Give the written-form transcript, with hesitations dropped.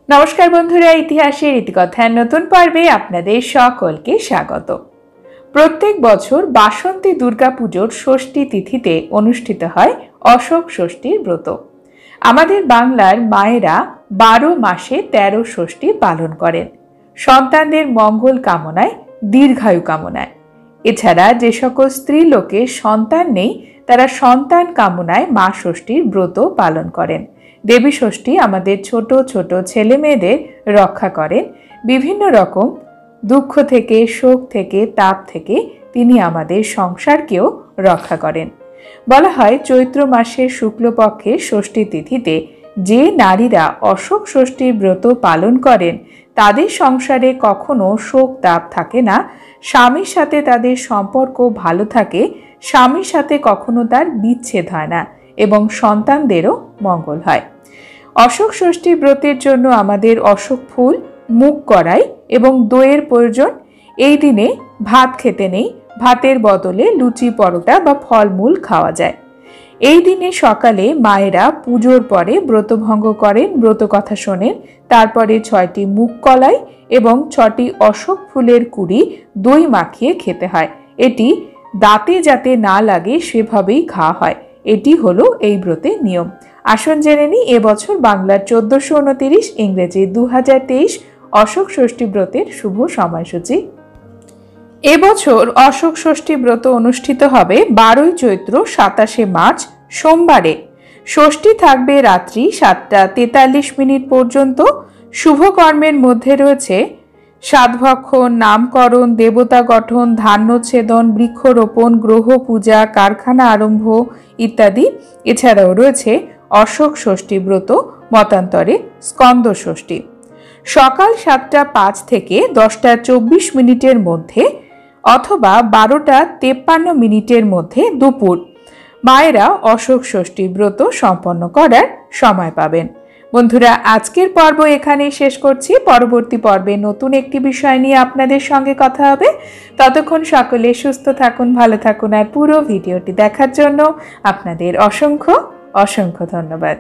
नमस्कार बंधुरा इतिहासेर इतिकथार नतून पर्वे आपनादेर सकलके स्वागत। प्रत्येक बछर बासंती दुर्गा पुजोर षष्ठी तिथिते अनुष्ठित हय अशोक षष्ठीर व्रत। आमादेर बांगलार मायेरा 12 मासे 13 षष्ठी पालन करेन सन्तानदेर मंगल कामनाय दीर्घायु कामनाय। एछाड़ा जे सकल स्त्री लोकेर सन्तान नेই तारा सन्तान कामनाय मा षष्ठीर व्रत पालन करेन। देवी षष्ठी आमादेर छोट छोट छेले मेয়েদের रक्षा करें विभिन्न रकम दुख थेके शोक थेके ताप थेके तिनी आमादेर संसारकेও रक्षा करें। बला हय चैत्र मासेर शुक्लपक्षे षष्ठी तिथिते जे नारीरा अशोक षष्ठीर व्रत पालन करें तादेर संसारे कखनो शोक ताप थाके ना, स्वामीर साथे तादेर सम्पर्क भालो थाके, स्वामीर साथे कखनो तार विच्छेद हय ना एवं सन्तानदेরও मंगल हय। अशोक षष्ठी व्रतेर जोन्नो आमादेर अशोक फुल मुख कराई एवं दইয়ের प्रयोजन। এই দিনে भात खेते नेই, भातेर बदले लुचि परोटा बा फलमूल खाওয়া যায়। এই দিনে সকালে মায়েরা পুজোর পরে ব্রতভঙ্গ করেন, ব্রত কথা শোনেন, তারপরে 6টি মুখ কলাই এবং 6টি অশোক ফুলের কুড়ি দই মাখিয়ে খেতে হয়। এটি দাঁতে যাতে না লাগে সেভাবেই খাওয়া হয়। এটি হলো এই ব্রতের নিয়ম। আসুন জেনে নিই এবছর বাংলার 1429 ইংরেজি 2023 অশোক ষষ্ঠী ব্রতের শুভ সময়সূচি। এবছর অশোক ষষ্ঠী ব্রত অনুষ্ঠিত হবে 12 চৈত্র 27 মার্চ সোমবারে। ষষ্ঠী থাকবে রাত্রি 7টা43 পর্যন্ত। শুভ কর্মের মধ্যে রয়েছে সাতভক্ষণ, নামকরণ, দেবতা গঠন, ধান্যচ্ছেদন, বৃক্ষরোপণ, গ্রহ পূজা, কারখানা আরম্ভ ইত্যাদি। এছাড়াও রয়েছে অশোক ষষ্ঠী ব্রত, মতান্তরে স্কন্দ ষষ্ঠী। সকাল 7টা05 থেকে 10টা24 মধ্যে অথবা 12টা53 মধ্যে দুপুর মায়েরা অশোক ষষ্ঠী ব্রত সম্পন্ন করার সময় পাবেন। বন্ধুরা, আজকের পর্ব এখানেই শেষ করছি। পরবর্তী পর্বে নতুন একটি বিষয় নিয়ে আপনাদের সঙ্গে কথা হবে। ততক্ষণ সকলে সুস্থ থাকুন, ভালো থাকুন আর পুরো ভিডিওটি দেখার জন্য আপনাদের অসংখ্য অসংখ্য ধন্যবাদ।